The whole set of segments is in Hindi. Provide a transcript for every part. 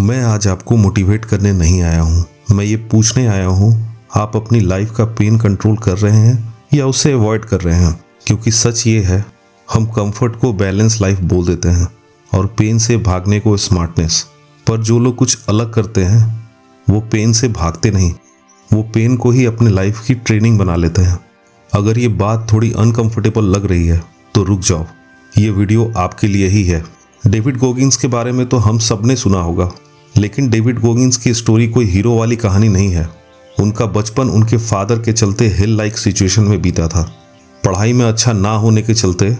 मैं आज आपको मोटिवेट करने नहीं आया हूँ। मैं ये पूछने आया हूँ, आप अपनी लाइफ का पेन कंट्रोल कर रहे हैं या उसे अवॉइड कर रहे हैं। क्योंकि सच ये है, हम कंफर्ट को बैलेंस लाइफ बोल देते हैं और पेन से भागने को स्मार्टनेस। पर जो लोग कुछ अलग करते हैं वो पेन से भागते नहीं, वो पेन को ही अपने लाइफ की ट्रेनिंग बना लेते हैं। अगर ये बात थोड़ी अनकंफर्टेबल लग रही है तो रुक जाओ, ये वीडियो आपके लिए ही है। डेविड गोगिंस के बारे में तो हम सब ने सुना होगा, लेकिन डेविड गोगिंस की स्टोरी कोई हीरो वाली कहानी नहीं है। उनका बचपन उनके फादर के चलते हिल लाइक सिचुएशन में बीता था। पढ़ाई में अच्छा ना होने के चलते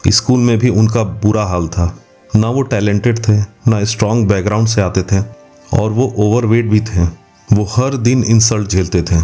स्कूल में भी उनका बुरा हाल था। ना वो टैलेंटेड थे, ना स्ट्रॉन्ग बैकग्राउंड से आते थे, और वो ओवरवेट भी थे। वो हर दिन इंसल्ट झेलते थे,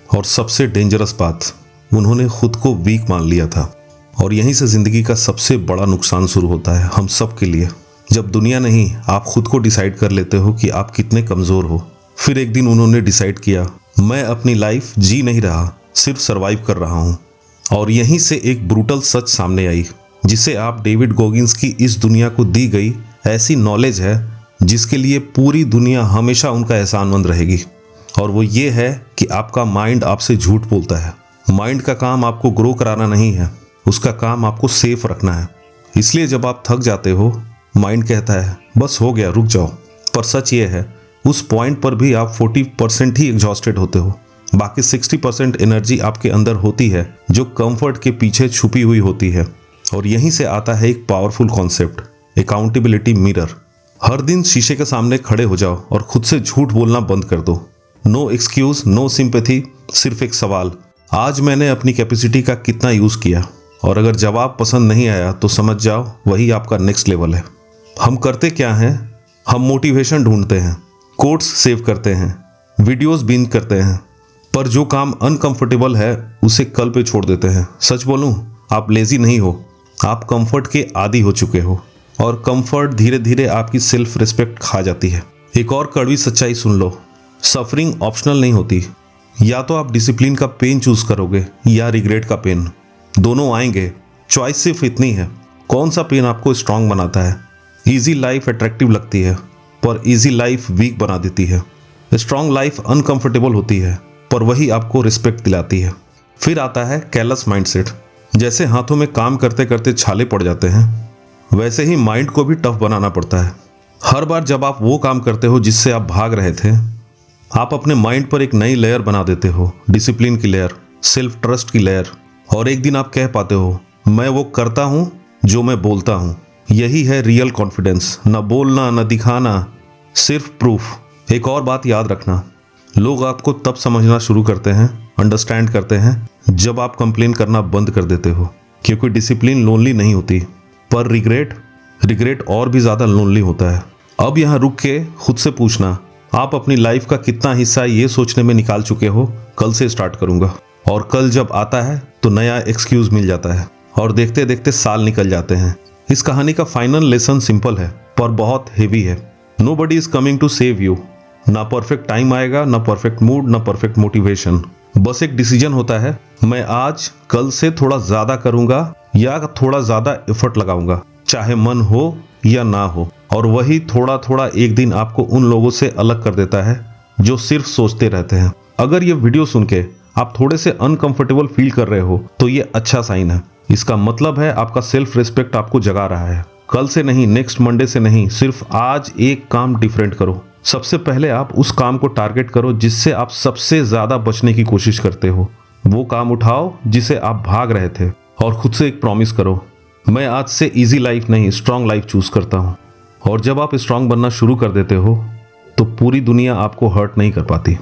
और सबसे डेंजरस बात, उन्होंने खुद को वीक मान लिया था। और यहीं से ज़िंदगी का सबसे बड़ा नुकसान शुरू होता है हम सब के लिए। जब दुनिया नहीं, आप खुद को डिसाइड कर लेते हो कि आप कितने कमज़ोर हो। फिर एक दिन उन्होंने डिसाइड किया, मैं अपनी लाइफ जी नहीं रहा, सिर्फ सर्वाइव कर रहा हूँ। और यहीं से एक ब्रूटल सच सामने आई, जिसे आप डेविड गोगिंस की इस दुनिया को दी गई ऐसी नॉलेज है जिसके लिए पूरी दुनिया हमेशा उनका एहसानमंद रहेगी। और वो ये है कि आपका माइंड आपसे झूठ बोलता है। माइंड का काम आपको ग्रो कराना नहीं है, उसका काम आपको सेफ रखना है। इसलिए जब आप थक जाते हो, माइंड कहता है बस हो गया, रुक जाओ। पर सच ये है, उस पॉइंट पर भी आप 40% ही एग्जॉस्टेड होते हो। बाकी 60% एनर्जी आपके अंदर होती है, जो कंफर्ट के पीछे छुपी हुई होती है। और यहीं से आता है एक पावरफुल कॉन्सेप्ट, अकाउंटेबिलिटी मिरर। हर दिन शीशे के सामने खड़े हो जाओ और खुद से झूठ बोलना बंद कर दो। नो एक्सक्यूज, नो सिंपैथी, सिर्फ एक सवाल, आज मैंने अपनी कैपेसिटी का कितना यूज़ किया। और अगर जवाब पसंद नहीं आया तो समझ जाओ वही आपका नेक्स्ट लेवल है। हम करते क्या हैं? हम मोटिवेशन ढूंढते हैं, कोट्स सेव करते हैं, वीडियोस बिंज करते हैं, पर जो काम अनकंफर्टेबल है उसे कल पे छोड़ देते हैं। सच बोलूं, आप लेजी नहीं हो, आप कंफर्ट के आदी हो चुके हो, और कंफर्ट धीरे धीरे आपकी सेल्फ रिस्पेक्ट खा जाती है। एक और कड़वी सच्चाई सुन लो, सफरिंग ऑप्शनल नहीं होती। या तो आप डिसिप्लिन का पेन चूज करोगे या रिग्रेट का पेन, दोनों आएंगे। चॉइस सिर्फ इतनी है, कौन सा पेन आपको स्ट्रांग बनाता है। ईजी लाइफ अट्रैक्टिव लगती है, पर ईजी लाइफ वीक बना देती है। स्ट्रांग लाइफ अनकंफर्टेबल होती है, पर वही आपको रिस्पेक्ट दिलाती है। फिर आता है केयरलेस माइंडसेट। जैसे हाथों में काम करते करते छाले पड़ जाते हैं, वैसे ही माइंड को भी टफ बनाना पड़ता है। हर बार जब आप वो काम करते हो जिससे आप भाग रहे थे, आप अपने माइंड पर एक नई लेयर बना देते हो, डिसिप्लिन की लेयर, सेल्फ ट्रस्ट की लेयर। और एक दिन आप कह पाते हो, मैं वो करता हूँ जो मैं बोलता हूँ। यही है रियल कॉन्फिडेंस, न बोलना न दिखाना, सिर्फ प्रूफ। एक और बात याद रखना, लोग आपको तब समझना शुरू करते हैं, अंडरस्टैंड करते हैं, जब आप कंप्लेन करना बंद कर देते हो। क्योंकि डिसिप्लिन लोनली नहीं होती, पर रिग्रेट और भी ज़्यादा लोनली होता है। अब यहाँ रुक के खुद से पूछना, आप अपनी लाइफ का कितना हिस्सा ये सोचने में निकाल चुके हो, कल से स्टार्ट करूँगा। और कल जब आता है तो नया एक्सक्यूज मिल जाता है, और देखते देखते साल निकल जाते हैं। इस कहानी का फाइनल लेसन सिंपल है, पर बहुत हेवी है। Nobody is coming to save you. ना परफेक्ट टाइम आएगा, ना परफेक्ट मूड, ना परफेक्ट मोटिवेशन। बस एक डिसीजन होता है, मैं आज कल से थोड़ा ज्यादा करूंगा या थोड़ा ज्यादा एफर्ट लगाऊंगा, चाहे मन हो या ना हो। और वही थोड़ा थोड़ा एक दिन आपको उन लोगों से अलग कर देता है जो सिर्फ सोचते रहते हैं। अगर ये वीडियो सुन के आप थोड़े से अनकंफर्टेबल फील कर रहे हो तो ये अच्छा साइन है। इसका मतलब है आपका सेल्फ रिस्पेक्ट आपको जगा रहा है। कल से नहीं, नेक्स्ट मंडे से नहीं, सिर्फ आज एक काम डिफरेंट करो। सबसे पहले आप उस काम को टारगेट करो जिससे आप सबसे ज्यादा बचने की कोशिश करते हो। वो काम उठाओ जिसे आप भाग रहे थे, और खुद से एक प्रॉमिस करो, मैं आज से इजी लाइफ नहीं, स्ट्रांग लाइफ चूज करता हूँ। और जब आप स्ट्रांग बनना शुरू कर देते हो तो पूरी दुनिया आपको हर्ट नहीं कर पाती।